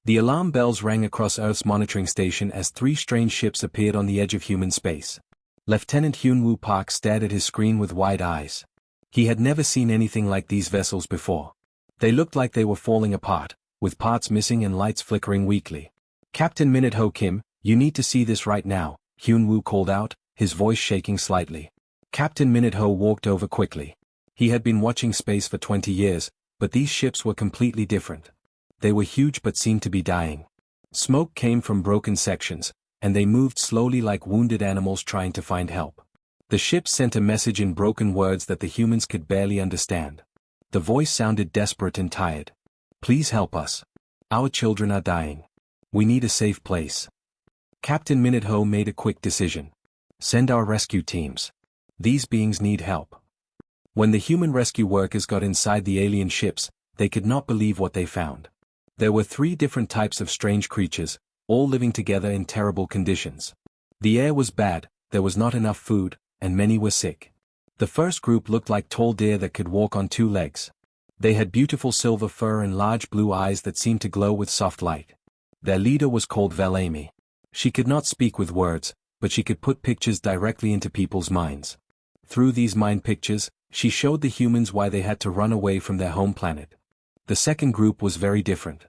The alarm bells rang across Earth's monitoring station as three strange ships appeared on the edge of human space. Lieutenant Hyun-woo Park stared at his screen with wide eyes. He had never seen anything like these vessels before. They looked like they were falling apart, with parts missing and lights flickering weakly. "Captain Minute-ho Kim, you need to see this right now," Hyun-woo called out, his voice shaking slightly. Captain Minute-ho walked over quickly. He had been watching space for 20 years, but these ships were completely different. They were huge but seemed to be dying. Smoke came from broken sections, and they moved slowly like wounded animals trying to find help. The ships sent a message in broken words that the humans could barely understand. The voice sounded desperate and tired. "Please help us. Our children are dying. We need a safe place." Captain Minute-ho made a quick decision. "Send our rescue teams. These beings need help." When the human rescue workers got inside the alien ships, they could not believe what they found. There were 3 different types of strange creatures, all living together in terrible conditions. The air was bad, there was not enough food, and many were sick. The first group looked like tall deer that could walk on 2 legs. They had beautiful silver fur and large blue eyes that seemed to glow with soft light. Their leader was called Velamy. She could not speak with words, but she could put pictures directly into people's minds. Through these mind pictures, she showed the humans why they had to run away from their home planet. The second group was very different.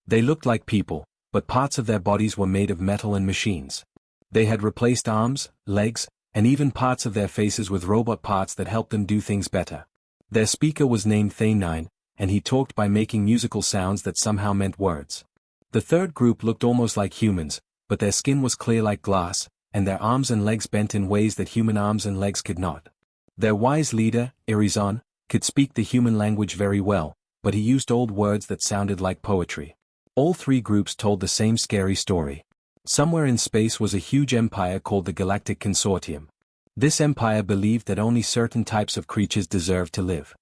They looked like people, but parts of their bodies were made of metal and machines. They had replaced arms, legs, and even parts of their faces with robot parts that helped them do things better. Their speaker was named Thaynine, and he talked by making musical sounds that somehow meant words. The third group looked almost like humans, but their skin was clear like glass, and their arms and legs bent in ways that human arms and legs could not. Their wise leader, Irizon, could speak the human language very well, but he used old words that sounded like poetry. All 3 groups told the same scary story. Somewhere in space was a huge empire called the Galactic Consortium. This empire believed that only certain types of creatures deserved to live.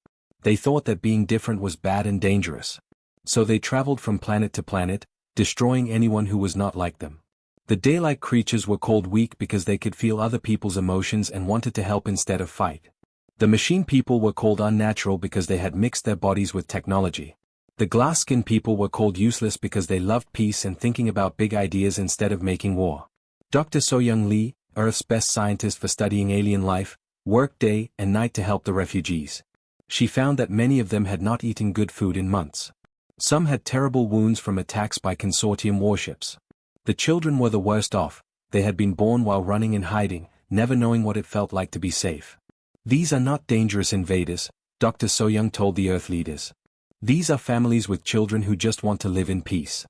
They thought that being different was bad and dangerous. So they traveled from planet to planet, destroying anyone who was not like them. The day-like creatures were called weak because they could feel other people's emotions and wanted to help instead of fight. The machine people were called unnatural because they had mixed their bodies with technology. The glass-skinned people were called useless because they loved peace and thinking about big ideas instead of making war. Dr. So-Young Lee, Earth's best scientist for studying alien life, worked day and night to help the refugees. She found that many of them had not eaten good food in months. Some had terrible wounds from attacks by consortium warships. The children were the worst off. They had been born while running and hiding, never knowing what it felt like to be safe. "These are not dangerous invaders," Dr. So-Young told the Earth leaders. "These are families with children who just want to live in peace."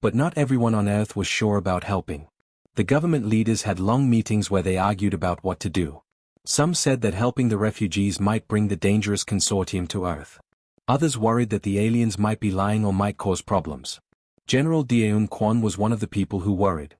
But not everyone on Earth was sure about helping. The government leaders had long meetings where they argued about what to do. Some said that helping the refugees might bring the dangerous consortium to Earth. Others worried that the aliens might be lying or might cause problems. General Daeun Kwon was one of the people who worried.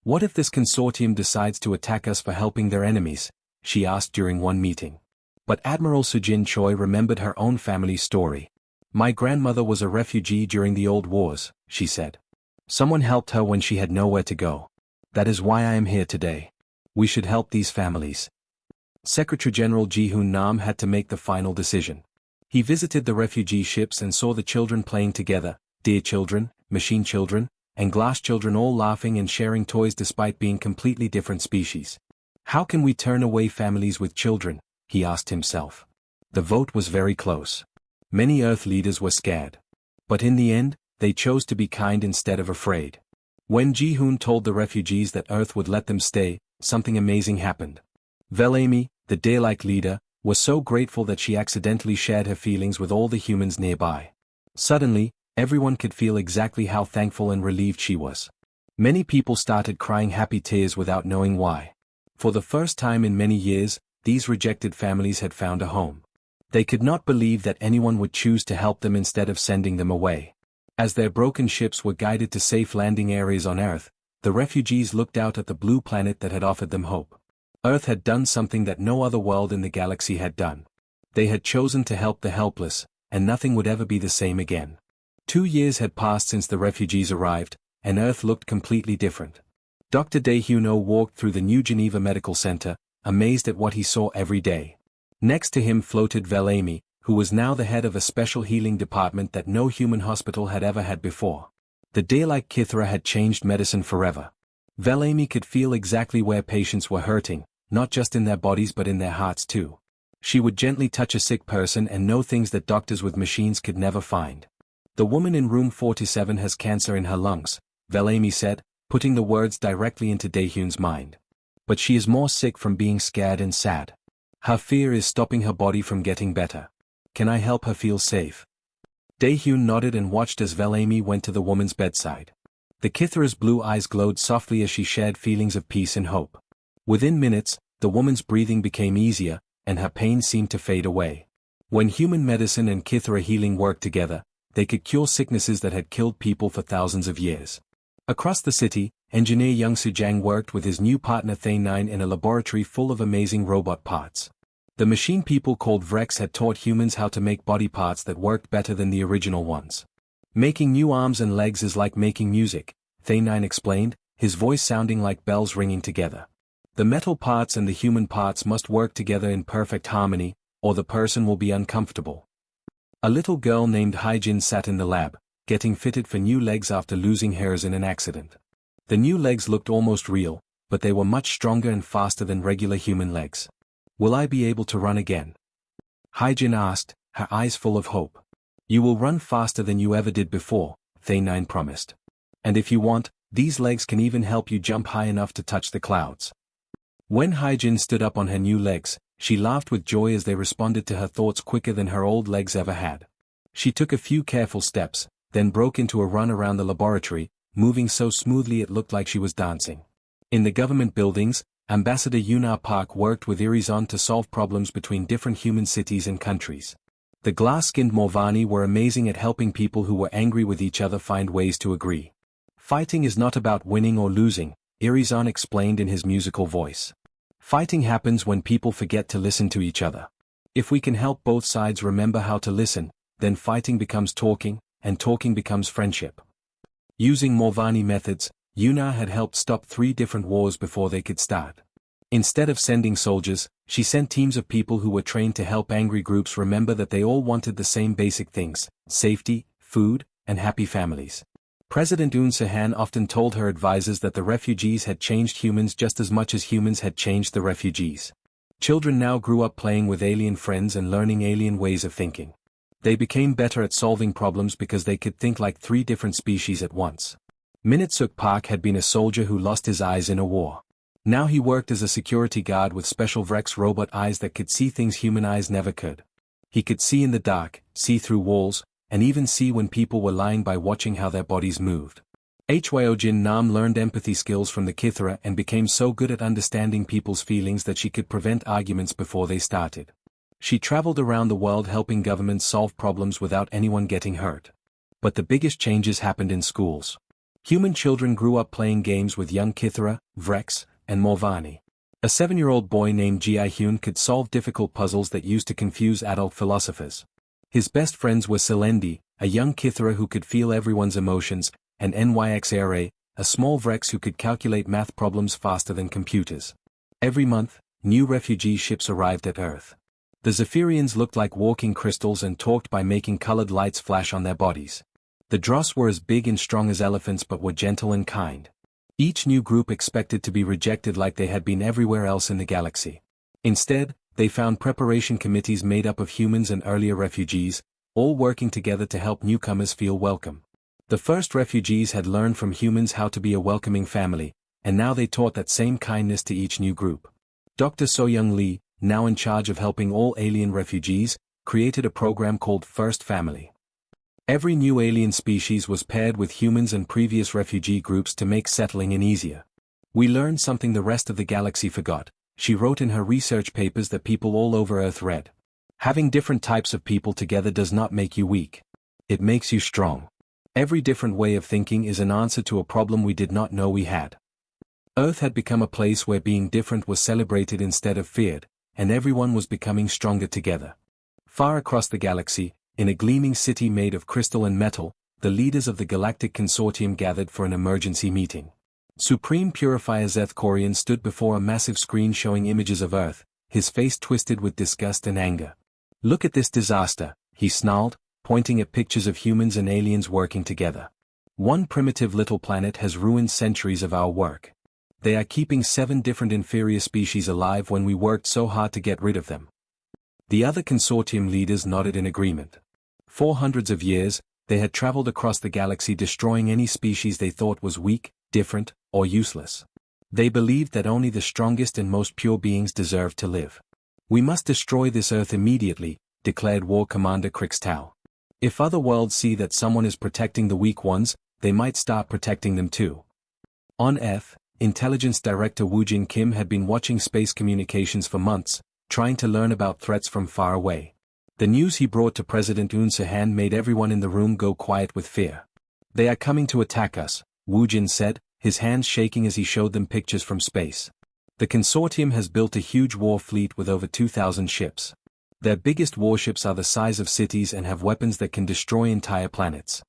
"What if this consortium decides to attack us for helping their enemies?" she asked during one meeting. But Admiral Sujin Choi remembered her own family's story. "My grandmother was a refugee during the old wars," she said. "Someone helped her when she had nowhere to go. That is why I am here today. We should help these families." Secretary General Ji-hoon Nam had to make the final decision. He visited the refugee ships and saw the children playing together, deer children, machine children, and glass children all laughing and sharing toys despite being completely different species. "How can we turn away families with children?" he asked himself. The vote was very close. Many Earth leaders were scared. But in the end, they chose to be kind instead of afraid. When Ji-hoon told the refugees that Earth would let them stay, something amazing happened. Velamy, the day-like leader, was so grateful that she accidentally shared her feelings with all the humans nearby. Suddenly, everyone could feel exactly how thankful and relieved she was. Many people started crying happy tears without knowing why. For the first time in many years, these rejected families had found a home. They could not believe that anyone would choose to help them instead of sending them away. As their broken ships were guided to safe landing areas on Earth, the refugees looked out at the blue planet that had offered them hope. Earth had done something that no other world in the galaxy had done. They had chosen to help the helpless, and nothing would ever be the same again. 2 years had passed since the refugees arrived, and Earth looked completely different. Dr. Dae-Hyun-oh walked through the New Geneva Medical Center, amazed at what he saw every day. Next to him floated Velamy, who was now the head of a special healing department that no human hospital had ever had before. The day-like Kithra had changed medicine forever. Velamy could feel exactly where patients were hurting, not just in their bodies but in their hearts too. She would gently touch a sick person and know things that doctors with machines could never find. The woman in room 47 has cancer in her lungs, Velamy said, putting the words directly into Daehyun's mind. But she is more sick from being scared and sad. Her fear is stopping her body from getting better. Can I help her feel safe? Daehyun nodded and watched as Velamy went to the woman's bedside. The Kithra's blue eyes glowed softly as she shared feelings of peace and hope. Within minutes, the woman's breathing became easier, and her pain seemed to fade away. When human medicine and Kithra healing worked together, they could cure sicknesses that had killed people for thousands of years. Across the city, engineer Young Soo-jang worked with his new partner Thae-9 in a laboratory full of amazing robot parts. The machine people called Vrex had taught humans how to make body parts that worked better than the original ones. Making new arms and legs is like making music, Thae-9 explained, his voice sounding like bells ringing together. The metal parts and the human parts must work together in perfect harmony, or the person will be uncomfortable. A little girl named Haejin sat in the lab, getting fitted for new legs after losing hers in an accident. The new legs looked almost real, but they were much stronger and faster than regular human legs. Will I be able to run again? Haejin asked, her eyes full of hope. You will run faster than you ever did before, Thae-9 promised. And if you want, these legs can even help you jump high enough to touch the clouds. When Haejin stood up on her new legs, she laughed with joy as they responded to her thoughts quicker than her old legs ever had. She took a few careful steps, then broke into a run around the laboratory, moving so smoothly it looked like she was dancing. In the government buildings, Ambassador Yuna Park worked with Irizon to solve problems between different human cities and countries. The glass-skinned Morvani were amazing at helping people who were angry with each other find ways to agree. Fighting is not about winning or losing, Irizon explained in his musical voice. Fighting happens when people forget to listen to each other. If we can help both sides remember how to listen, then fighting becomes talking, and talking becomes friendship. Using Morvani methods, Yuna had helped stop 3 different wars before they could start. Instead of sending soldiers, she sent teams of people who were trained to help angry groups remember that they all wanted the same basic things: safety, food, and happy families. President Yoon Soo-han often told her advisors that the refugees had changed humans just as much as humans had changed the refugees. Children now grew up playing with alien friends and learning alien ways of thinking. They became better at solving problems because they could think like 3 different species at once. Minute-suk Park had been a soldier who lost his eyes in a war. Now he worked as a security guard with special Vrex robot eyes that could see things human eyes never could. He could see in the dark, see through walls, and even see when people were lying by watching how their bodies moved. Hyojin Nam learned empathy skills from the Kithra and became so good at understanding people's feelings that she could prevent arguments before they started. She traveled around the world helping governments solve problems without anyone getting hurt. But the biggest changes happened in schools. Human children grew up playing games with young Kithra, Vrex, and Morvani. A 7-year-old boy named Ji Hyun could solve difficult puzzles that used to confuse adult philosophers. His best friends were Selendi, a young Kithra who could feel everyone's emotions, and Nyxra, a small Vrex who could calculate math problems faster than computers. Every month, new refugee ships arrived at Earth. The Zephyrians looked like walking crystals and talked by making colored lights flash on their bodies. The Dross were as big and strong as elephants but were gentle and kind. Each new group expected to be rejected like they had been everywhere else in the galaxy. Instead, they found preparation committees made up of humans and earlier refugees, all working together to help newcomers feel welcome. The first refugees had learned from humans how to be a welcoming family, and now they taught that same kindness to each new group. Dr. So-young Lee, now in charge of helping all alien refugees, created a program called First Family. Every new alien species was paired with humans and previous refugee groups to make settling in easier. We learned something the rest of the galaxy forgot, she wrote in her research papers that people all over Earth read. Having different types of people together does not make you weak. It makes you strong. Every different way of thinking is an answer to a problem we did not know we had. Earth had become a place where being different was celebrated instead of feared, and everyone was becoming stronger together. Far across the galaxy, in a gleaming city made of crystal and metal, the leaders of the Galactic Consortium gathered for an emergency meeting. Supreme Purifier Zeth Korian stood before a massive screen showing images of Earth, his face twisted with disgust and anger. Look at this disaster, he snarled, pointing at pictures of humans and aliens working together. One primitive little planet has ruined centuries of our work. They are keeping 7 different inferior species alive when we worked so hard to get rid of them. The other consortium leaders nodded in agreement. For hundreds of years, they had traveled across the galaxy destroying any species they thought was weak, different, or useless. They believed that only the strongest and most pure beings deserved to live. "We must destroy this Earth immediately," declared War Commander Crixtau. "If other worlds see that someone is protecting the weak ones, they might start protecting them too." On Earth, Intelligence Director Woojin Kim had been watching space communications for months, trying to learn about threats from far away. The news he brought to President Yoon Soo-han made everyone in the room go quiet with fear. "They are coming to attack us," Woojin said, his hands shaking as he showed them pictures from space. "The consortium has built a huge war fleet with over 2,000 ships. Their biggest warships are the size of cities and have weapons that can destroy entire planets."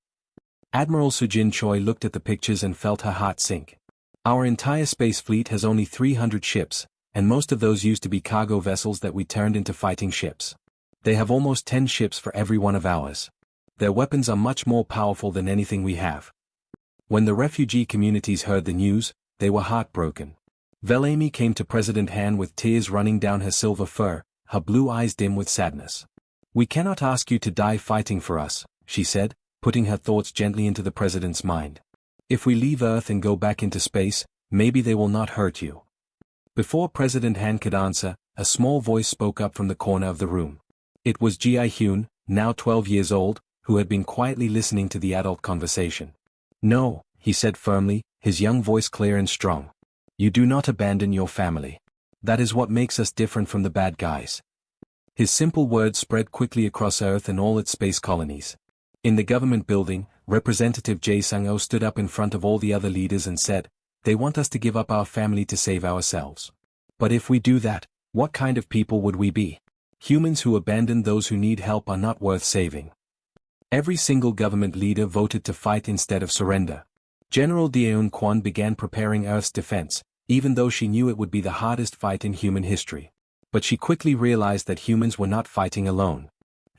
Admiral Sujin Choi looked at the pictures and felt her heart sink. "Our entire space fleet has only 300 ships, and most of those used to be cargo vessels that we turned into fighting ships. They have almost 10 ships for every one of ours. Their weapons are much more powerful than anything we have." When the refugee communities heard the news, they were heartbroken. Velamy came to President Han with tears running down her silver fur, her blue eyes dim with sadness. "We cannot ask you to die fighting for us," she said, putting her thoughts gently into the president's mind. "If we leave Earth and go back into space, maybe they will not hurt you." Before President Han could answer, a small voice spoke up from the corner of the room. It was Ji-hyun, now 12 years old, who had been quietly listening to the adult conversation. "No," he said firmly, his young voice clear and strong. "You do not abandon your family. That is what makes us different from the bad guys." His simple words spread quickly across Earth and all its space colonies. In the government building, Representative Jae Sang-oh stood up in front of all the other leaders and said, "They want us to give up our family to save ourselves. But if we do that, what kind of people would we be? Humans who abandon those who need help are not worth saving." Every single government leader voted to fight instead of surrender. General Daeun Kwon began preparing Earth's defense, even though she knew it would be the hardest fight in human history. But she quickly realized that humans were not fighting alone.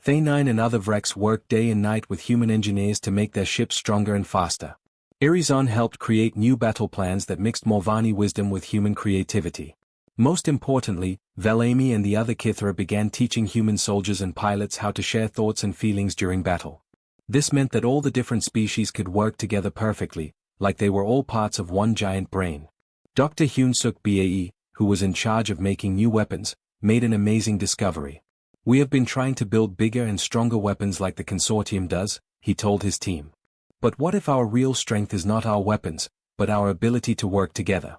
Thae-9 and other Vreks worked day and night with human engineers to make their ships stronger and faster. Irizon helped create new battle plans that mixed Mulvaney wisdom with human creativity. Most importantly, Velamy and the other Kithra began teaching human soldiers and pilots how to share thoughts and feelings during battle. This meant that all the different species could work together perfectly, like they were all parts of one giant brain. Dr. Hyun-suk Bae, who was in charge of making new weapons, made an amazing discovery. "We have been trying to build bigger and stronger weapons like the consortium does," he told his team. "But what if our real strength is not our weapons, but our ability to work together?"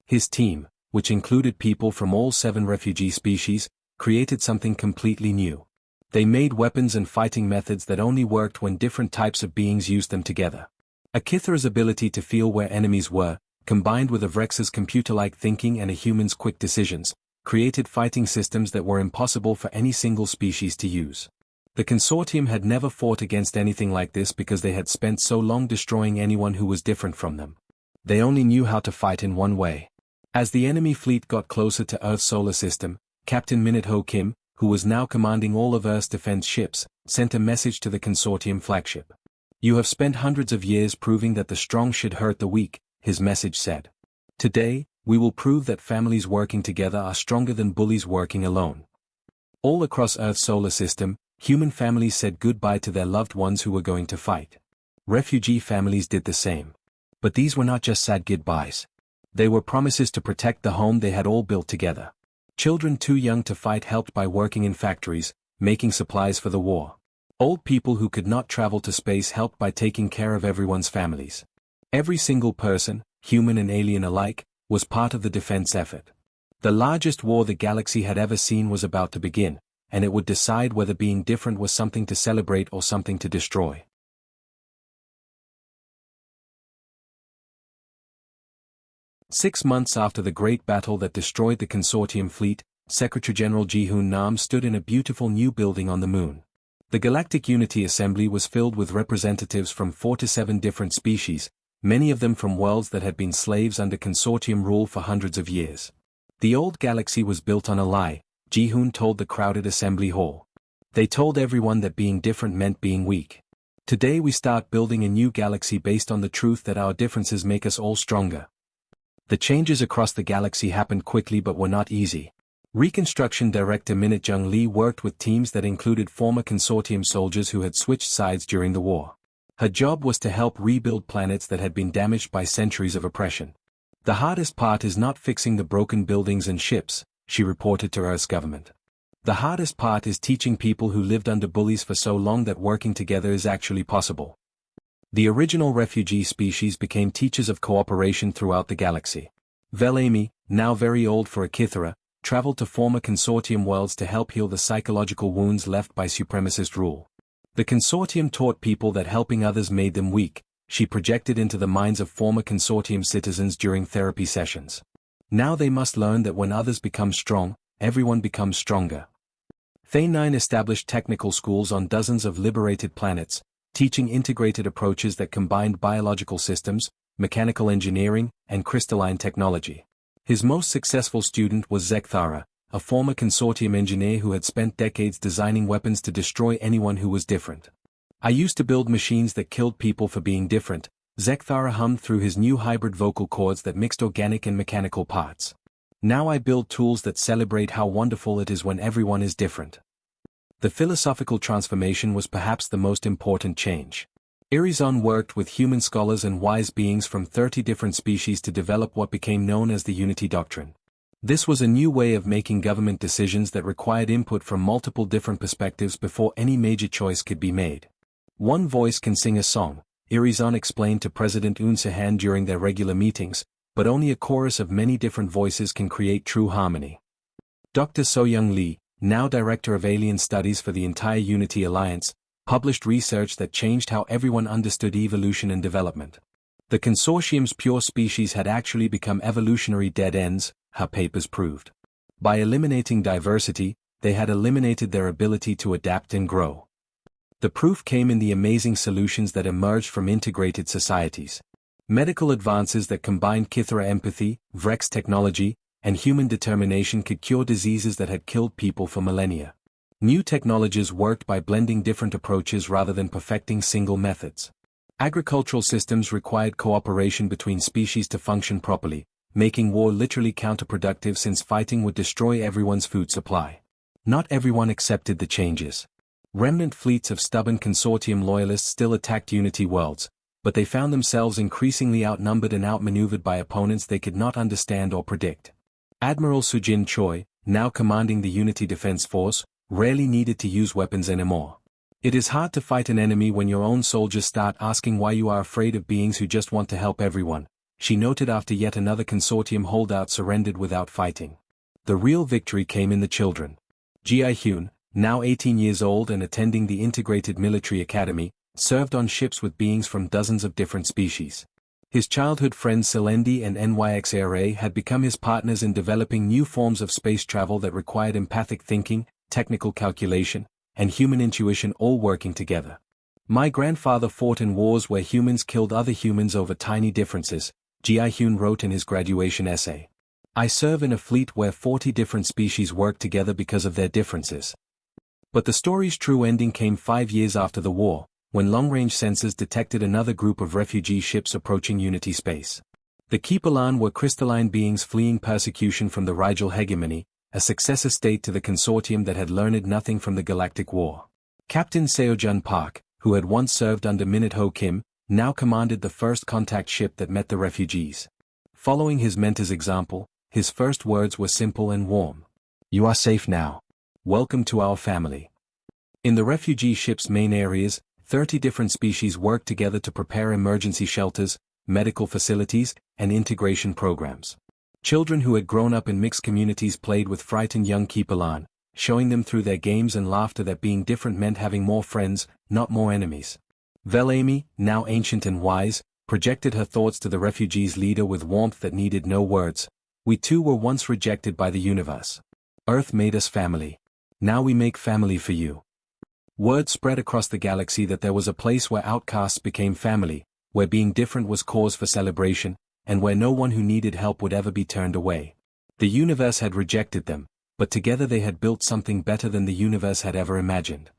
His team, which included people from all 7 refugee species, created something completely new. They made weapons and fighting methods that only worked when different types of beings used them together. A Kithra's ability to feel where enemies were, combined with a Vrex's computer-like thinking and a human's quick decisions, created fighting systems that were impossible for any single species to use. The consortium had never fought against anything like this because they had spent so long destroying anyone who was different from them. They only knew how to fight in one way. As the enemy fleet got closer to Earth's solar system, Captain Minute-ho Kim, who was now commanding all of Earth's defense ships, sent a message to the consortium flagship. "You have spent hundreds of years proving that the strong should hurt the weak," his message said. "Today, we will prove that families working together are stronger than bullies working alone." All across Earth's solar system, human families said goodbye to their loved ones who were going to fight. Refugee families did the same. But these were not just sad goodbyes. They were promises to protect the home they had all built together. Children too young to fight helped by working in factories, making supplies for the war. Old people who could not travel to space helped by taking care of everyone's families. Every single person, human and alien alike, was part of the defense effort. The largest war the galaxy had ever seen was about to begin, and it would decide whether being different was something to celebrate or something to destroy. Six months after the great battle that destroyed the consortium fleet, Secretary General Ji-hoon Nam stood in a beautiful new building on the moon. The Galactic Unity Assembly was filled with representatives from 4 to 7 different species, many of them from worlds that had been slaves under consortium rule for hundreds of years. The old galaxy was built on a lie, Ji-hoon told the crowded assembly hall. They told everyone that being different meant being weak. Today we start building a new galaxy based on the truth that our differences make us all stronger. The changes across the galaxy happened quickly but were not easy. Reconstruction director Minute Jung Lee worked with teams that included former consortium soldiers who had switched sides during the war. Her job was to help rebuild planets that had been damaged by centuries of oppression. The hardest part is not fixing the broken buildings and ships, she reported to Earth's government. The hardest part is teaching people who lived under bullies for so long that working together is actually possible. The original refugee species became teachers of cooperation throughout the galaxy. Velami, now very old for a Kithara, traveled to former consortium worlds to help heal the psychological wounds left by supremacist rule. The consortium taught people that helping others made them weak, she projected into the minds of former consortium citizens during therapy sessions. Now they must learn that when others become strong, everyone becomes stronger. Thay 9 established technical schools on dozens of liberated planets, teaching integrated approaches that combined biological systems, mechanical engineering, and crystalline technology. His most successful student was Zekthara, a former consortium engineer who had spent decades designing weapons to destroy anyone who was different. I used to build machines that killed people for being different, Zekthara hummed through his new hybrid vocal cords that mixed organic and mechanical parts. Now I build tools that celebrate how wonderful it is when everyone is different. The philosophical transformation was perhaps the most important change. Irizon worked with human scholars and wise beings from 30 different species to develop what became known as the Unity Doctrine. This was a new way of making government decisions that required input from multiple different perspectives before any major choice could be made. One voice can sing a song, Irizon explained to President Un Sahan during their regular meetings, but only a chorus of many different voices can create true harmony. Dr. So-Young Lee, now Director of Alien Studies for the entire Unity Alliance, published research that changed how everyone understood evolution and development. The consortium's pure species had actually become evolutionary dead ends, her papers proved. By eliminating diversity, they had eliminated their ability to adapt and grow. The proof came in the amazing solutions that emerged from integrated societies. Medical advances that combined Kithara empathy, Vrex technology, and human determination could cure diseases that had killed people for millennia. New technologies worked by blending different approaches rather than perfecting single methods. Agricultural systems required cooperation between species to function properly, making war literally counterproductive since fighting would destroy everyone's food supply. Not everyone accepted the changes. Remnant fleets of stubborn consortium loyalists still attacked Unity worlds, but they found themselves increasingly outnumbered and outmaneuvered by opponents they could not understand or predict. Admiral Sujin Choi, now commanding the Unity Defense Force, rarely needed to use weapons anymore. It is hard to fight an enemy when your own soldiers start asking why you are afraid of beings who just want to help everyone, she noted after yet another consortium holdout surrendered without fighting. The real victory came in the children. Ji Hyun, now 18 years old and attending the Integrated Military Academy, served on ships with beings from dozens of different species. His childhood friends Selendi and NYXARA had become his partners in developing new forms of space travel that required empathic thinking, technical calculation, and human intuition all working together. My grandfather fought in wars where humans killed other humans over tiny differences, Ji Hyun wrote in his graduation essay. I serve in a fleet where 40 different species work together because of their differences. But the story's true ending came 5 years after the war, when long-range sensors detected another group of refugee ships approaching Unity space. The Keepalan were crystalline beings fleeing persecution from the Rigel hegemony, a successor state to the consortium that had learned nothing from the Galactic War. Captain Seojun Park, who had once served under Minute Ho Kim, now commanded the first contact ship that met the refugees. Following his mentor's example, his first words were simple and warm. You are safe now. Welcome to our family. In the refugee ship's main areas, 30 different species worked together to prepare emergency shelters, medical facilities, and integration programs. Children who had grown up in mixed communities played with frightened young Keepalan, showing them through their games and laughter that being different meant having more friends, not more enemies. Velami, now ancient and wise, projected her thoughts to the refugees' leader with warmth that needed no words. We too were once rejected by the universe. Earth made us family. Now we make family for you. Word spread across the galaxy that there was a place where outcasts became family, where being different was cause for celebration, and where no one who needed help would ever be turned away. The universe had rejected them, but together they had built something better than the universe had ever imagined.